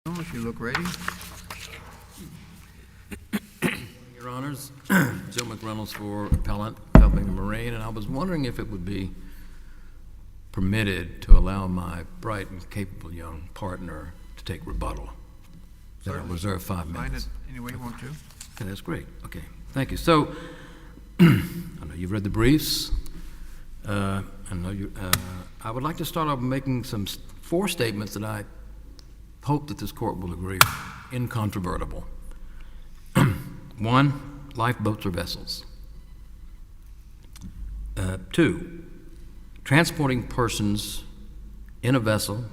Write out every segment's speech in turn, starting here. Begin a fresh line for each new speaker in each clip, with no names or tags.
If you look ready.
Your Honors, Joe McReynolds for Appellant, Palfinger Marine, and I was wondering if it would be permitted to allow my bright and capable young partner to take rebuttal. Then I'll reserve 5 minutes.
Find it any way you want to.
Okay, that's great. Okay, thank you. So, I know you've read the briefs. I would like to start off making four statements that I hope that this court will agree are incontrovertible. 1, lifeboats or vessels. 2, transporting persons in a vessel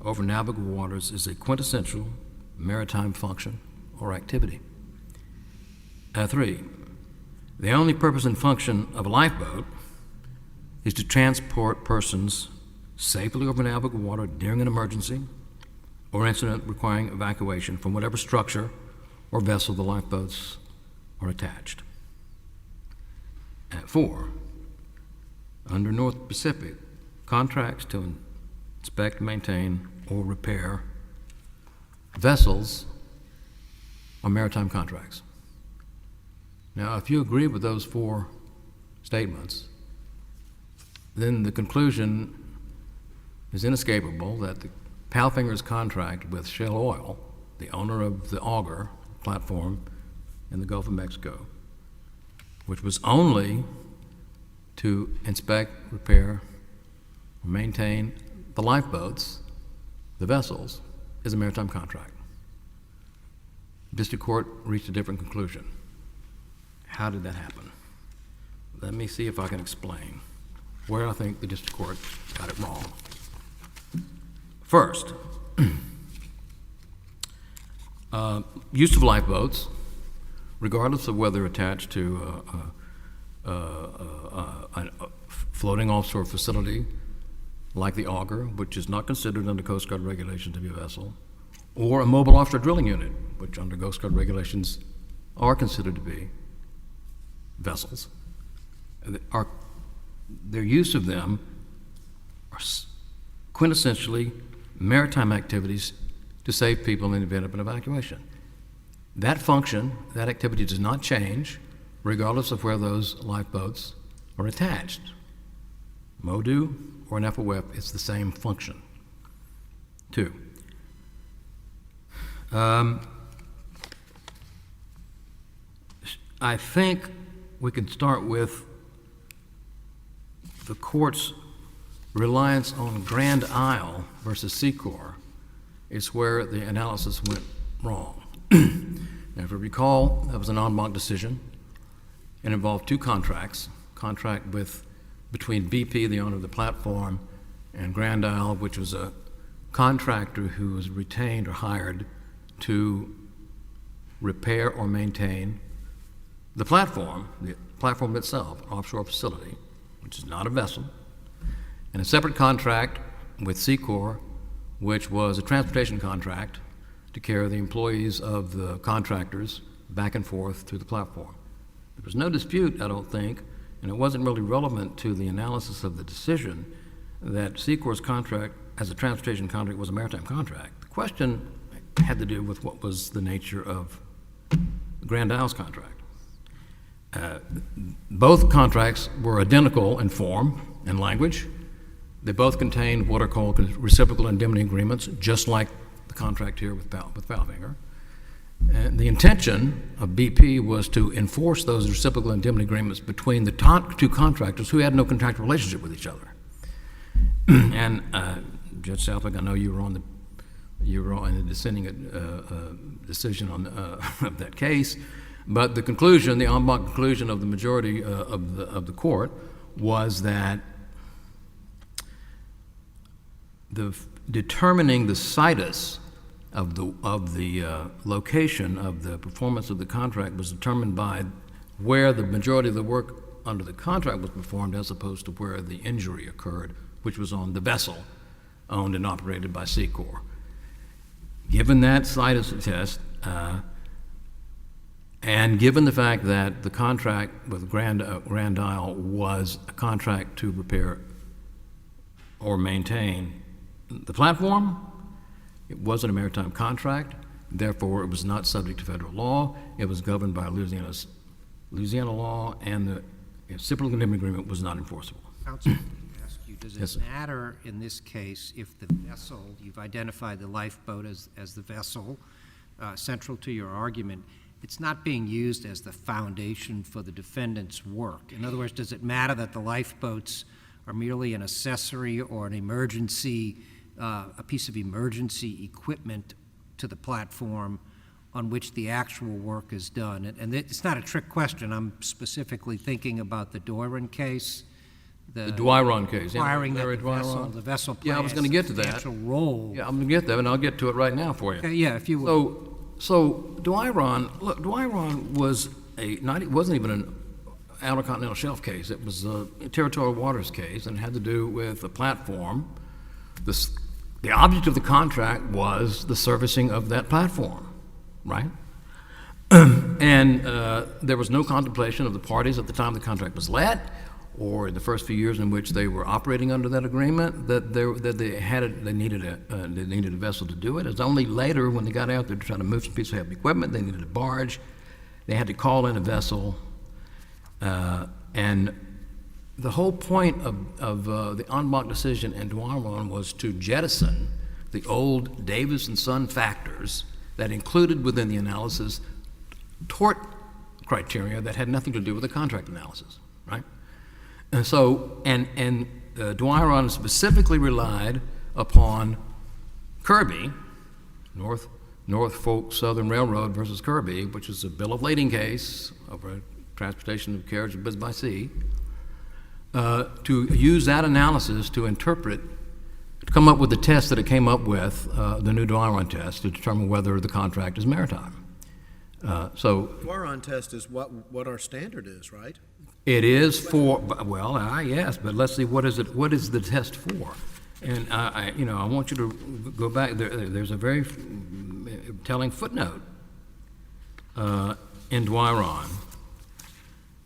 over navigable waters is a quintessential maritime function or activity. 3, the only purpose and function of a lifeboat is to transport persons safely over navigable water during an emergency or incident requiring evacuation from whatever structure or vessel the lifeboats are attached. 4, under North Pacific, contracts to inspect, maintain, or repair vessels are maritime contracts. Now, if you agree with those 4 statements, then the conclusion is inescapable that the Palfinger's contract with Shell Oil, the owner of the Auger platform in the Gulf of Mexico, which was only to inspect, repair, or maintain the lifeboats, the vessels, is a maritime contract. District Court reached a different conclusion. How did that happen? Let me see if I can explain where I think the District Court got it wrong. First, use of lifeboats, regardless of whether attached to a floating offshore facility like the Auger, which is not considered under Coast Guard regulations to be a vessel, or a mobile offshore drilling unit, which under Coast Guard regulations are considered to be vessels. Their use of them are quintessentially maritime activities to save people in the event of an evacuation. That function, that activity does not change regardless of where those lifeboats are attached. MODU or an FOF, it's the same function. 2, I think we can start with the court's reliance on Grand Isle versus Secor. It's where the analysis went wrong. Now, if you recall, that was an en banc decision. It involved 2 contracts, contract between BP, the owner of the platform, and Grand Isle, which was a contractor who was retained or hired to repair or maintain the platform itself, an offshore facility, which is not a vessel, and a separate contract with Secor, which was a transportation contract to carry the employees of the contractors back and forth to the platform. There was no dispute, I don't think, and it wasn't really relevant to the analysis of the decision that Secor's contract as a transportation contract was a maritime contract. The question had to do with what was the nature of Grand Isle's contract. Both contracts were identical in form and language. They both contained what are called reciprocal indemnity agreements, just like the contract here with Palfinger. And the intention of BP was to enforce those reciprocal indemnity agreements between the 2 contractors who had no contractual relationship with each other. And Judge Southwick, I know you were on the dissenting decision on of that case, but the conclusion, the en banc conclusion of the majority of the court, was that determining the situs of the location of the performance of the contract was determined by where the majority of the work under the contract was performed as opposed to where the injury occurred, which was on the vessel owned and operated by Secor. Given that situs test, and given the fact that the contract with Grand Isle was a contract to repair or maintain the platform, It wasn't a maritime contract. Therefore, it was not subject to federal law. It was governed by Louisiana law, and the reciprocal indemnity agreement was not enforceable.
Counsel, let me ask you, does
Yes,
it
sir.
matter in this case if the vessel, you've identified the lifeboat as the vessel central to your argument, it's not being used as the foundation for the defendant's work? In other words, does it matter that the lifeboats are merely an accessory or an emergency, a piece of emergency equipment to the platform on which the actual work is done? And it's not a trick question. I'm specifically thinking about the Doiron case.
The Dwyron case.
Requiring that
Larry
the vessel plays
Yeah, I was going to get to
a
that.
substantial role.
Yeah, I'm going to get there, and I'll get to it right now for you.
Okay, yeah, if you would.
So Dwyron was it wasn't even an outer continental shelf case. It was a territorial waters case, and it had to do with a platform. The object of the contract was the servicing of that platform, right? And there was no contemplation of the parties at the time the contract was let, or in the first few years in which they were operating under that agreement, that they needed a vessel to do it. It was only later, when they got out there to try to move some pieces of heavy equipment, they needed a barge. They had to call in a vessel, and the whole point of the en banc decision in Dwyron was to jettison the old Davis and Son factors that included within the analysis tort criteria that had nothing to do with the contract analysis, right? And so, Dwyron specifically relied upon Kirby, Norfolk Southern Railroad versus Kirby, which is a bill of lading case over transportation of carriage and goods by sea, to use that analysis to come up with the test that it came up with, the new Dwyron test, to determine whether the contract is maritime.
Dwyron test is what our standard is, right?
It is for, well, yes, but let's see, what is the test for? And I want you to go back. There's a very telling footnote in Dwyron.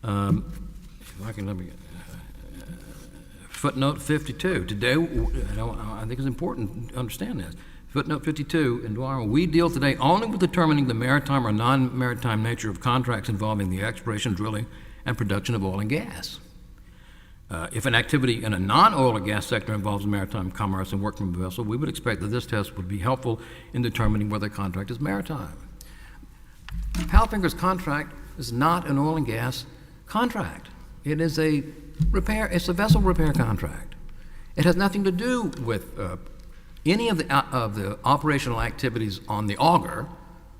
If I can let me footnote 52. Today, I think it's important to understand this. Footnote 52 in Dwyron: we deal today only with determining the maritime or non-maritime nature of contracts involving the exploration, drilling, and production of oil and gas. If an activity in a non-oil and gas sector involves maritime commerce and work from a vessel, we would expect that this test would be helpful in determining whether a contract is maritime. Palfinger's contract is not an oil and gas contract. It is it's a vessel repair contract. It has nothing to do with any of the operational activities on the auger,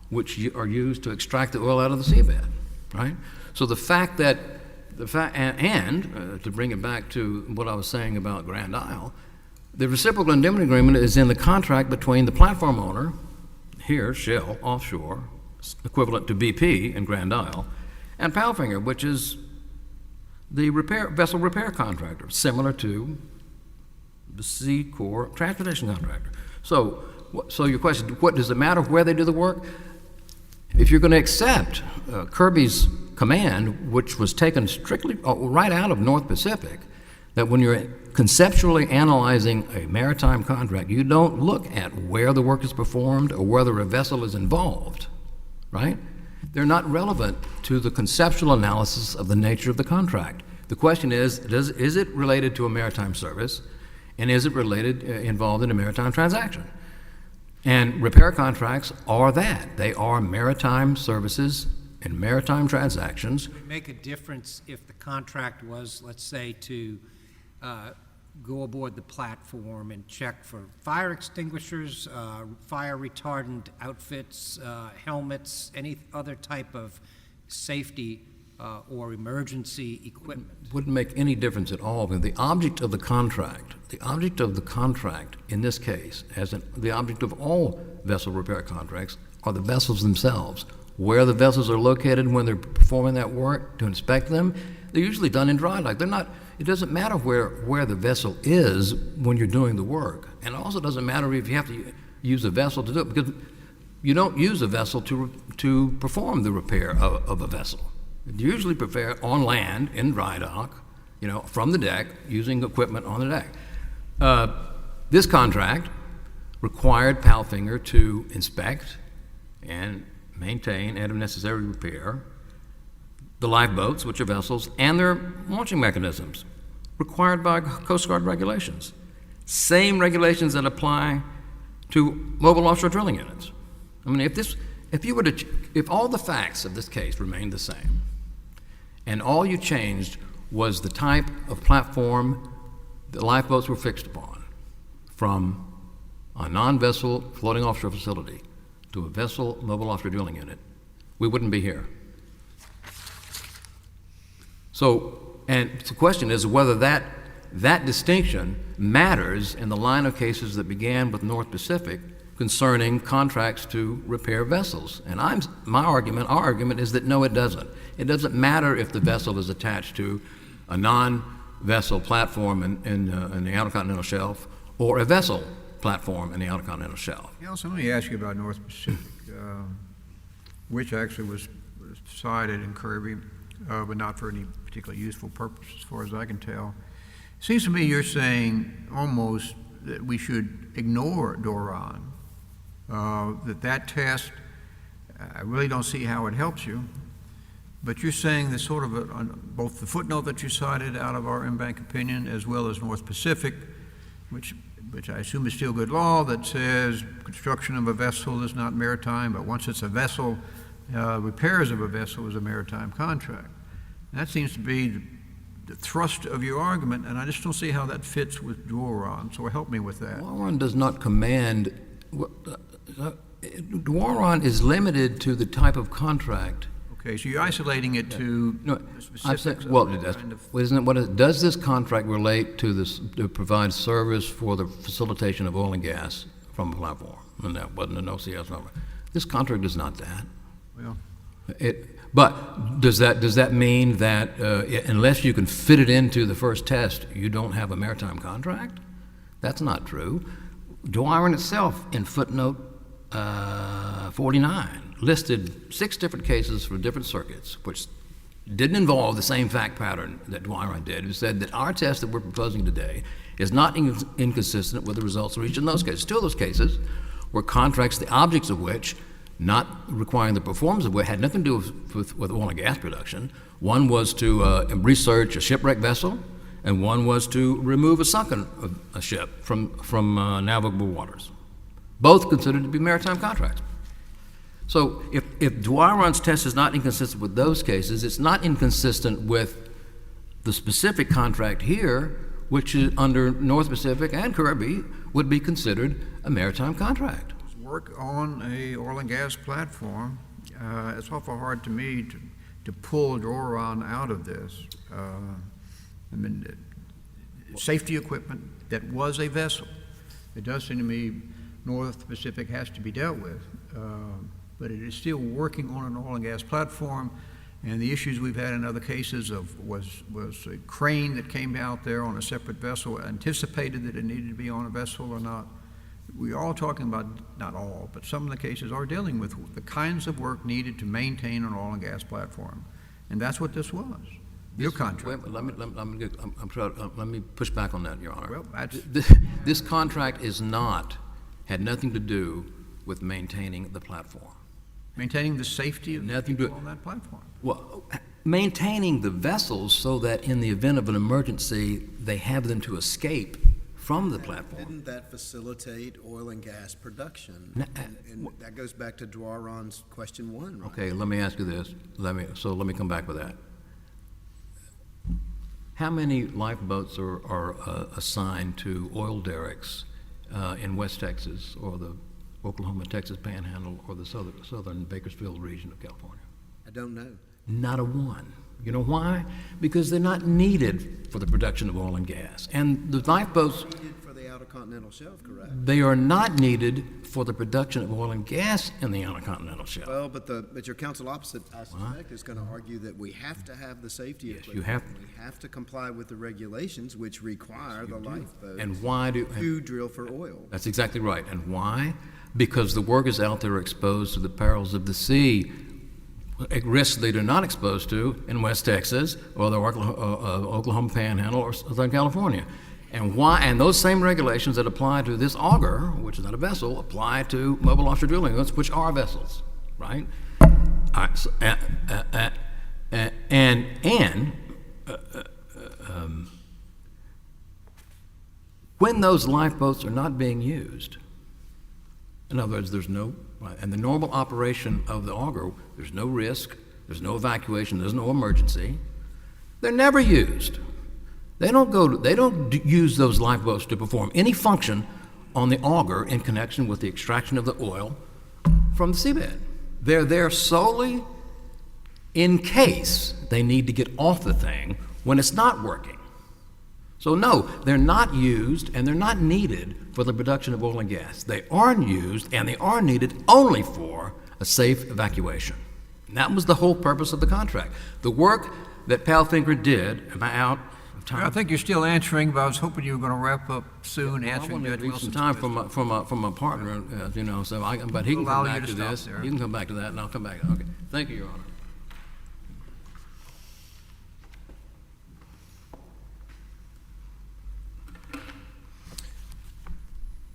which are used to extract the oil out of the seabed, right? So to bring it back to what I was saying about Grand Isle, the reciprocal indemnity agreement is in the contract between the platform owner, here, Shell, offshore, equivalent to BP in Grand Isle, and Palfinger, which is the vessel repair contractor, similar to the Sea Corps transportation contractor. So your question, what does it matter where they do the work? If you're going to accept Kirby's command, which was taken strictly right out of North Pacific, that when you're conceptually analyzing a maritime contract, you don't look at where the work is performed or whether a vessel is involved, right? They're not relevant to the conceptual analysis of the nature of the contract. The question is it related to a maritime service, and is it involved in a maritime transaction? And repair contracts are that. They are maritime services and maritime transactions.
Would it make a difference if the contract was, let's say, to go aboard the platform and check for fire extinguishers, fire retardant outfits, helmets, any other type of safety or emergency equipment?
Wouldn't make any difference at all. The object of the contract in this case, as the object of all vessel repair contracts, are the vessels themselves. Where the vessels are located when they're performing that work, to inspect them, they're usually done in dry dock. It doesn't matter where the vessel is when you're doing the work. And it also doesn't matter if you have to use a vessel to do it, because you don't use a vessel to perform the repair of a vessel. You usually prepare on land, in dry dock, from the deck, using equipment on the deck. This contract required Palfinger to inspect and maintain and, if necessary, repair the lifeboats, which are vessels, and their launching mechanisms, required by Coast Guard regulations. Same regulations that apply to mobile offshore drilling units. I mean, if all the facts of this case remained the same, and all you changed was the type of platform the lifeboats were fixed upon, from a non-vessel floating offshore facility to a vessel mobile offshore drilling unit, we wouldn't be here. So, and the question is whether that distinction matters in the line of cases that began with North Pacific concerning contracts to repair vessels. And our argument is that no, it doesn't. It doesn't matter if the vessel is attached to a non-vessel platform in the Outer Continental Shelf or a vessel platform in the Outer Continental Shelf.
Yeah, so let me ask you about North Pacific, which actually was decided in Kirby, but not for any particularly useful purpose as far as I can tell. It seems to me you're saying almost that we should ignore Doron, that test, I really don't see how it helps you, but you're saying that sort of on both the footnote that you cited out of our in-bank opinion as well as North Pacific, which I assume is still good law, that says construction of a vessel is not maritime, but once it's a vessel, repairs of a vessel is a maritime contract. And that seems to be the thrust of your argument, and I just don't see how that fits with Doron, so help me with that.
Doron does not command. Doron is limited to the type of contract.
Okay, so you're isolating it to
No,
the specifics of
well,
the
that's,
kind of...
isn't it what it, does this contract relate to this, to provide service for the facilitation of oil and gas from a platform? And that wasn't an OCS number. This contract is not that.
Well,
But does that mean that unless you can fit it into the first test, you don't have a maritime contract? That's not true. Doron itself, in footnote 49, listed 6 different cases for different circuits, which didn't involve the same fact pattern that Doron did. It said that our test that we're proposing today is not inconsistent with the results reached in those cases. 2 of those cases were contracts, the objects of which, not requiring the performance of which, had nothing to do with oil and gas production. One was to research a shipwrecked vessel, and one was to remove a sunken ship from navigable waters. Both considered to be maritime contracts. So if Doron's test is not inconsistent with those cases, it's not inconsistent with the specific contract here, which is under North Pacific and Kirby would be considered a maritime contract.
work on a oil and gas platform, it's awful hard to me to pull Doron out of this. I mean, safety equipment that was a vessel. It does seem to me North Pacific has to be dealt with, but it is still working on an oil and gas platform. And the issues we've had in other cases was a crane that came out there on a separate vessel, anticipated that it needed to be on a vessel or not. We're all talking about, not all, but some of the cases are dealing with the kinds of work needed to maintain an oil and gas platform. And that's what this was, your contract.
Wait, let me push back on that, Your Honor.
Well,
This contract had nothing to do with maintaining the platform.
maintaining the safety of the
Nothing to-
people on that platform.
Well, maintaining the vessels so that in the event of an emergency, they have them to escape from the platform.
Didn't that facilitate oil and gas production?
No,
And that goes back to Dwaron's question 1, right?
Okay, let me ask you this. Let me come back with that. How many lifeboats are assigned to oil derricks in West Texas or the Oklahoma, Texas Panhandle, or the southern Bakersfield region of California?
I don't know.
Not a one. You know why? Because they're not needed for the production of oil and gas. And the lifeboats,
Needed for the Outer Continental Shelf, correct?
they are not needed for the production of oil and gas in the Outer Continental Shelf.
Well, but your counsel opposite, I suspect, is going to argue that we have to have the safety
Yes,
equipment.
you have-
We have to comply with the regulations which require the lifeboats
And why do...
to drill for oil.
That's exactly right. And why? Because the workers out there are exposed to the perils of the sea, risks they are not exposed to in West Texas or the Oklahoma Panhandle or Southern California. And those same regulations that apply to this auger, which is not a vessel, apply to mobile offshore drilling units, which are vessels, right? All right, so, when those lifeboats are not being used, in other words, there's no, and the normal operation of the auger, there's no risk, there's no evacuation, there's no emergency, they're never used. They don't use those lifeboats to perform any function on the auger in connection with the extraction of the oil from the seabed. They're there solely in case they need to get off the thing when it's not working. So no, they're not used and they're not needed for the production of oil and gas. They are used and they are needed only for a safe evacuation. And that was the whole purpose of the contract. The work that Palfinger did, am I out of time?
I think you're still answering, but I was hoping you were going to wrap up soon, answering Judge
Some
Wilson's
time
question.
from a partner, you know. So, but he can
We'll allow
come
you
back
to
to
stop
this.
there.
You can come back to that, and I'll come back. Okay. Thank you, Your Honor.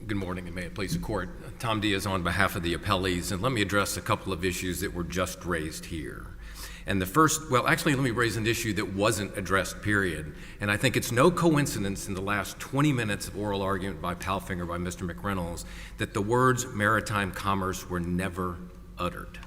Good morning, and may it please the court. Tom Diaz on behalf of the appellees, and let me address a couple of issues that were just raised here. And the first, well, actually, let me raise an issue that wasn't addressed, period. And I think it's no coincidence in the last 20 minutes of oral argument by Palfinger, by Mr. McReynolds, that the words maritime commerce were never uttered.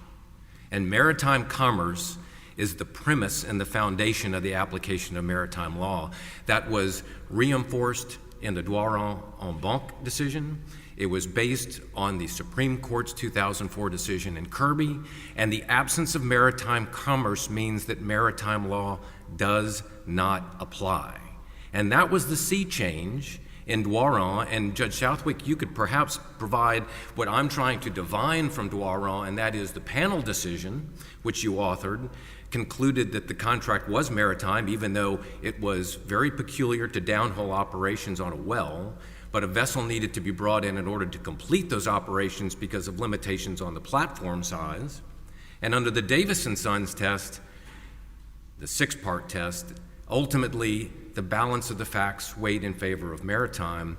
And maritime commerce is the premise and the foundation of the application of maritime law. That was reinforced in the Dwaron en banc decision. It was based on the Supreme Court's 2004 decision in Kirby, and the absence of maritime commerce means that maritime law does not apply. And that was the sea change in Dwaron, and Judge Southwick, you could perhaps provide what I'm trying to divine from Dwaron, and that is the panel decision, which you authored, concluded that the contract was maritime, even though it was very peculiar to downhole operations on a well, but a vessel needed to be brought in order to complete those operations because of limitations on the platform size. And under the Davis and Sons test, the six-part test, ultimately the balance of the facts weighed in favor of maritime.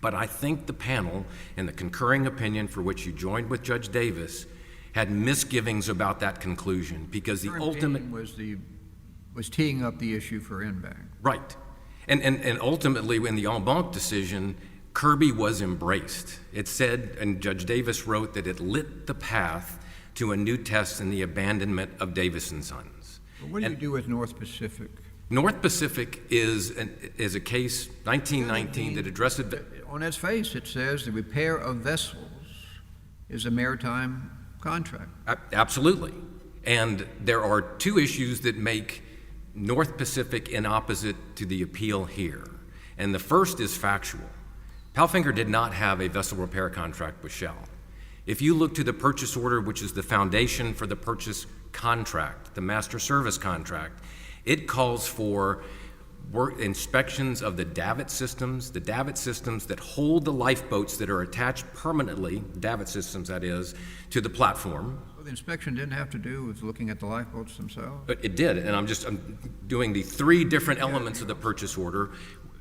But I think the panel, in the concurring opinion for which you joined with Judge Davis, had misgivings about that conclusion because the ultimate
was teeing up the issue for NBAC.
Right. And ultimately, in the en banc decision, Kirby was embraced. It said, and Judge Davis wrote, that it lit the path to a new test in the abandonment of Davis and Sons.
But what do you do with North Pacific?
North Pacific is a case, 1919, that addressed it.
On its face, it says the repair of vessels is a maritime contract.
Absolutely. And there are two issues that make North Pacific in opposite to the appeal here. And the first is factual. Palfinger did not have a vessel repair contract with Shell. If you look to the purchase order, which is the foundation for the purchase contract, the master service contract, it calls for inspections of the davit systems that hold the lifeboats that are attached permanently, davit systems that is, to the platform.
So the inspection didn't have to do with looking at the lifeboats themselves?
But it did, and I'm doing the three different elements of the purchase order.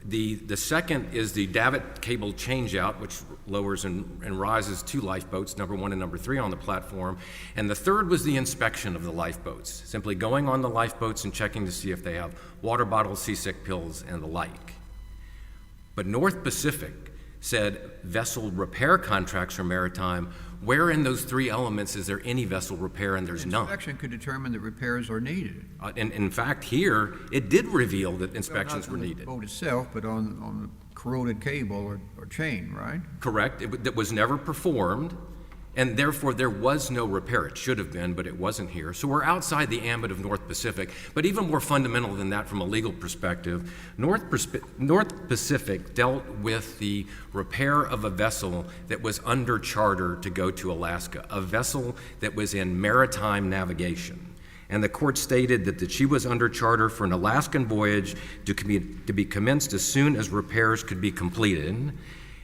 The second is the davit cable changeout, which lowers and rises two lifeboats, number 1 and number 3 on the platform. And the third was the inspection of the lifeboats, simply going on the lifeboats and checking to see if they have water bottles, seasick pills, and the like. But North Pacific said vessel repair contracts are maritime. Where in those three elements is there any vessel repair, and there's none?
Inspection could determine that repairs are needed.
And in fact, here, it did reveal that inspections were
Not on
needed.
the boat itself, but on the corroded cable or chain, right?
Correct. That was never performed, and therefore there was no repair. It should have been, but it wasn't here. So we're outside the ambit of North Pacific. But even more fundamental than that from a legal perspective, North Pacific dealt with the repair of a vessel that was under charter to go to Alaska, a vessel that was in maritime navigation. And the court stated that she was under charter for an Alaskan voyage to be commenced as soon as repairs could be completed.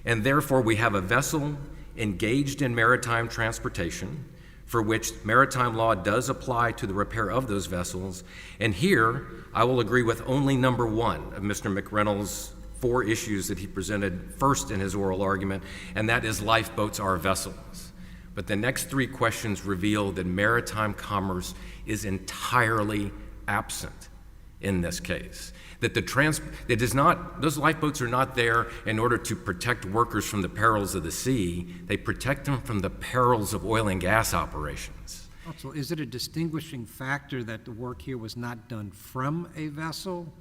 And therefore, we have a vessel engaged in maritime transportation for which maritime law does apply to the repair of those vessels. And here, I will agree with only number 1 of Mr. McReynolds' 4 issues that he presented first in his oral argument, and that is lifeboats are vessels. But the next 3 questions reveal that maritime commerce is entirely absent in this case. That those lifeboats are not there in order to protect workers from the perils of the sea. They protect them from the perils of oil and gas operations.
Counsel, is it a distinguishing factor that the work here was not done from a vessel,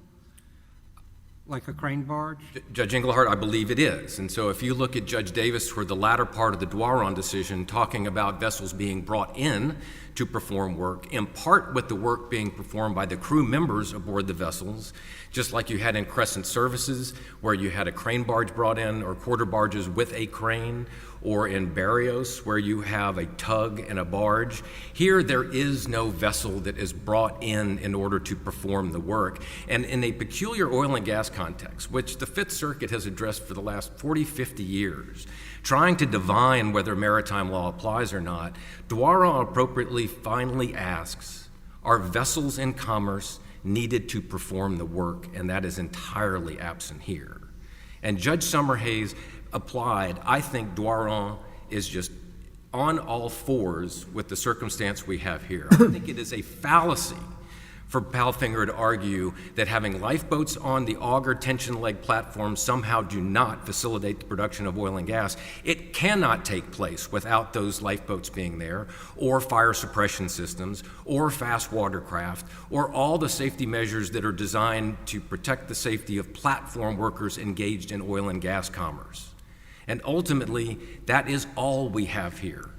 like a crane barge?
Judge Engelhardt, I believe it is. And so if you look at Judge Davis toward the latter part of the Dwaron decision, talking about vessels being brought in to perform work, in part with the work being performed by the crew members aboard the vessels, just like you had in Crescent Services, where you had a crane barge brought in, or quarter barges with a crane, or in Barrios, where you have a tug and a barge. Here, there is no vessel that is brought in order to perform the work. And in a peculiar oil and gas context, which the Fifth Circuit has addressed for the last 40, 50 years, trying to divine whether maritime law applies or not, Dwaron appropriately finally asks, are vessels in commerce needed to perform the work? And that is entirely absent here. And Judge Summerhays applied, I think Dwaron is just on all fours with the circumstance we have here. I think it is a fallacy for Palfinger to argue that having lifeboats on the auger tension leg platform somehow do not facilitate the production of oil and gas. It cannot take place without those lifeboats being there, or fire suppression systems, or fast watercraft, or all the safety measures that are designed to protect the safety of platform workers engaged in oil and gas commerce. And ultimately, that is all we have here,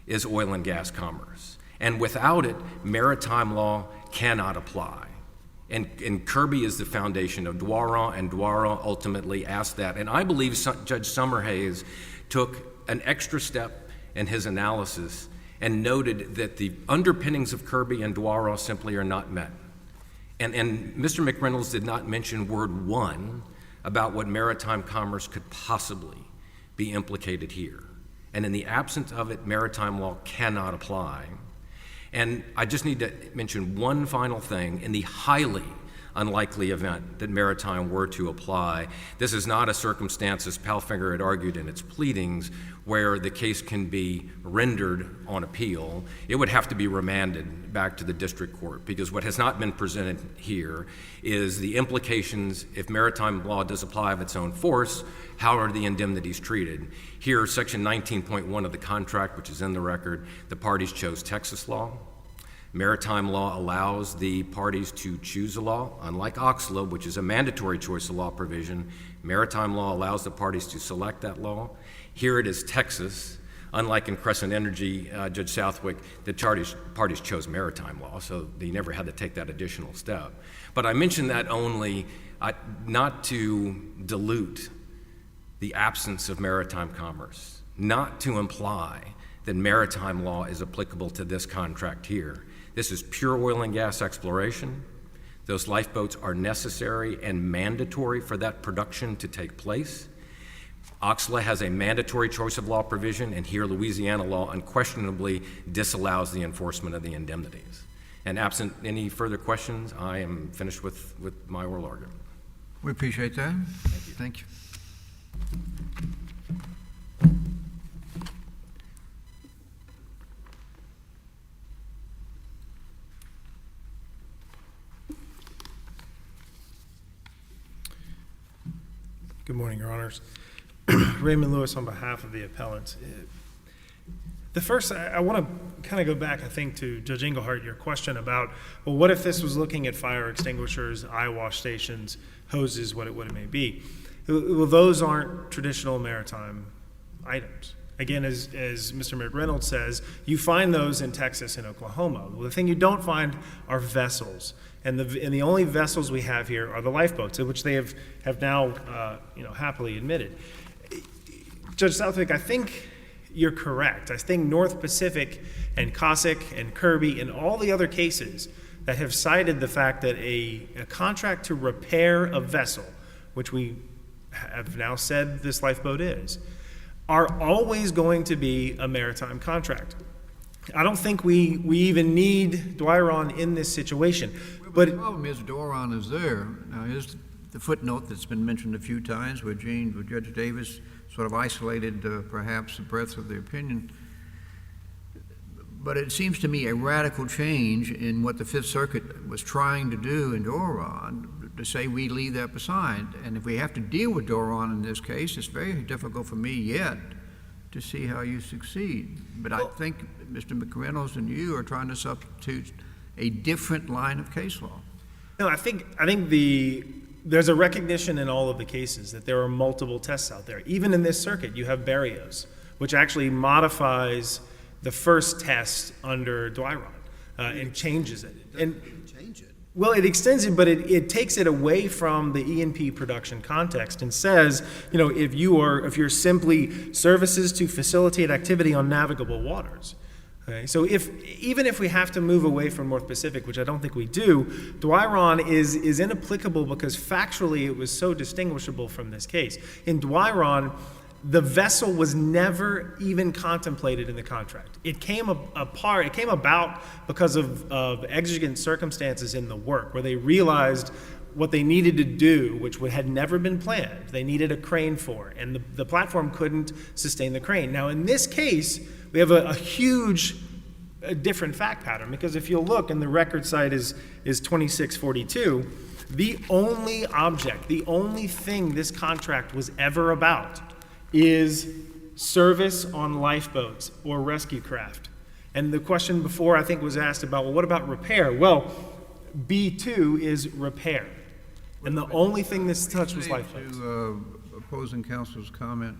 is oil and gas commerce. And without it, maritime law cannot apply. And Kirby is the foundation of Dwaron, and Dwaron ultimately asked that. And I believe Judge Summerhays took an extra step in his analysis and noted that the underpinnings of Kirby and Dwaron simply are not met. And Mr. McReynolds did not mention word one about what maritime commerce could possibly be implicated here. And in the absence of it, maritime law cannot apply. And I just need to mention one final thing. In the highly unlikely event that maritime were to apply, this is not a circumstance, as Palfinger had argued in its pleadings, where the case can be rendered on appeal. It would have to be remanded back to the district court, because what has not been presented here is the implications, if maritime law does apply of its own force, how are the indemnities treated? Here, section 19.1 of the contract, which is in the record, the parties chose Texas law. Maritime law allows the parties to choose a law, unlike OXLA, which is a mandatory choice of law provision. Maritime law allows the parties to select that law. Here it is Texas. Unlike in Crescent Energy, Judge Southwick, the parties chose maritime law, so they never had to take that additional step. But I mention that only not to dilute the absence of maritime commerce, not to imply that maritime law is applicable to this contract here. This is pure oil and gas exploration. Those lifeboats are necessary and mandatory for that production to take place. OXLA has a mandatory choice of law provision, and here Louisiana law unquestionably disallows the enforcement of the indemnities. And absent any further questions, I am finished with my oral argument.
We appreciate that. Thank you.
Good morning, Your Honors. Raymond Lewis on behalf of the appellants. The first, I want to kind of go back, I think, to Judge Engelhardt, your question about, well, what if this was looking at fire extinguishers, eye wash stations, hoses, what it may be? Well, those aren't traditional maritime items. Again, as Mr. McReynolds says, you find those in Texas and Oklahoma. Well, the thing you don't find are vessels. And the only vessels we have here are the lifeboats, which they have now happily admitted. Judge Southwick, I think you're correct. I think North Pacific and Cossack and Kirby and all the other cases that have cited the fact that a contract to repair a vessel, which we have now said this lifeboat is, are always going to be a maritime contract. I don't think we even need Dwaron in this situation.
But the problem is Dwaron is there. Now, his the footnote that's been mentioned a few times where Judge Davis sort of isolated perhaps the breadth of the opinion. But it seems to me a radical change in what the Fifth Circuit was trying to do in Doron to say we leave that beside. And if we have to deal with Doron in this case, it's very difficult for me yet to see how you succeed. But I think Mr. McReynolds and you are trying to substitute a different line of case law.
No, I think there's a recognition in all of the cases that there are multiple tests out there. Even in this circuit, you have Barrios, which actually modifies the first test under Dwyron and changes it. And
Change it.
well, it extends it, but it takes it away from the E&P production context and says, if you're simply services to facilitate activity on navigable waters. Okay, so even if we have to move away from North Pacific, which I don't think we do, Dwyron is inapplicable because factually it was so distinguishable from this case. In Dwyron, the vessel was never even contemplated in the contract. It came about because of exigent circumstances in the work where they realized what they needed to do, which had never been planned. They needed a crane for, and the platform couldn't sustain the crane. Now, in this case, we have a huge different fact pattern, because if you'll look, and the record site is 2642, the only object, the only thing this contract was ever about is service on lifeboats or rescue craft. And the question before, I think, was asked about, well, what about repair? Well, B2 is repair. And the only thing this touched was lifeboats.
To opposing counsel's comment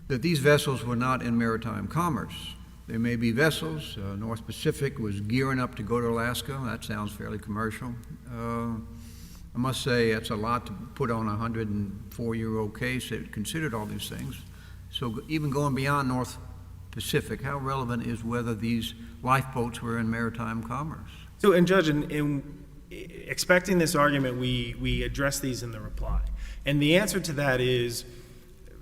that these vessels were not in maritime commerce. There may be vessels. North Pacific was gearing up to go to Alaska. That sounds fairly commercial. I must say that's a lot to put on a 104-year-old case that considered all these things. So even going beyond North Pacific, how relevant is whether these lifeboats were in maritime commerce?
So, and Judge, in expecting this argument, we address these in the reply. And the answer to that is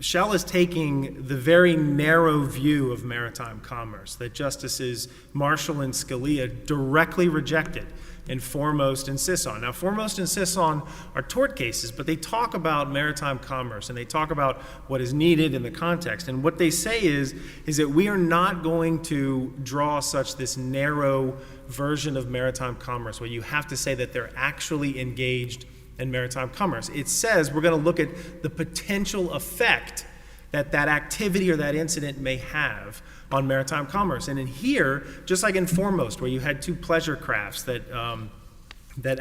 Shell is taking the very narrow view of maritime commerce that Justices Marshall and Scalia directly rejected in Foremost and Sisson. Now, Foremost and Sisson are tort cases, but they talk about maritime commerce and they talk about what is needed in the context. And what they say is that we are not going to draw this narrow version of maritime commerce where you have to say that they're actually engaged in maritime commerce. It says we're going to look at the potential effect that activity or that incident may have on maritime commerce. And in here, just like in Foremost, where you had two pleasure crafts that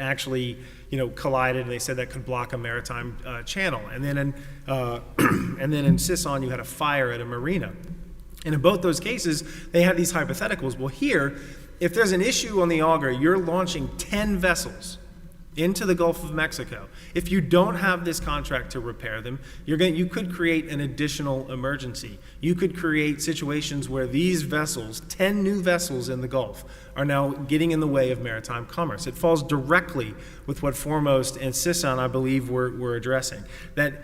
actually collided, and they said that could block a maritime channel. And then in Sisson, you had a fire at a marina. And in both those cases, they had these hypotheticals. Well, here, if there's an issue on the Auger, you're launching 10 vessels into the Gulf of Mexico. If you don't have this contract to repair them, you could create an additional emergency. You could create situations where these vessels, 10 new vessels in the Gulf, are now getting in the way of maritime commerce. It falls directly with what Foremost and Sisson, I believe, were addressing. That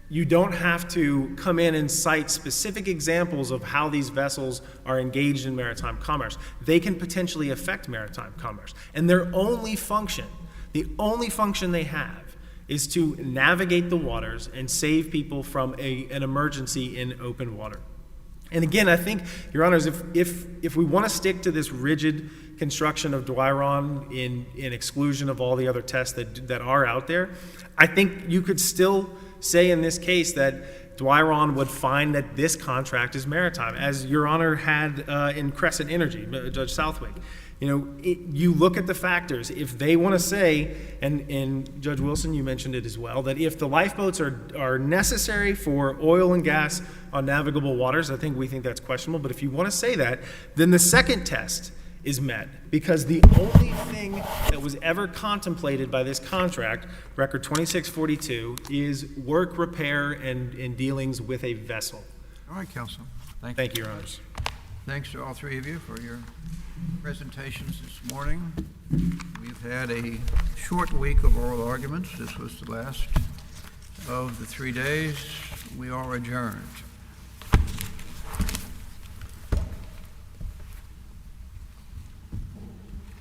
you don't have to come in and cite specific examples of how these vessels are engaged in maritime commerce. They can potentially affect maritime commerce. And their only function, the only function they have, is to navigate the waters and save people from an emergency in open water. And again, I think, Your Honors, if we want to stick to this rigid construction of Dwyron in exclusion of all the other tests that are out there, I think you could still say in this case that Dwyron would find that this contract is maritime, as Your Honor had in Crescent Energy, Judge Southwick. You look at the factors. If they want to say, and Judge Wilson, you mentioned it as well, that if the lifeboats are necessary for oil and gas on navigable waters, we think that's questionable. But if you want to say that, then the second test is met, because the only thing that was ever contemplated by this contract, Record 2642, is work, repair, and dealings with a vessel.
All right, Counsel.
Thank you, Your Honors.
Thanks to all three of you for your presentations this morning. We've had a short week of oral arguments. This was the last of the 3 days. We are adjourned.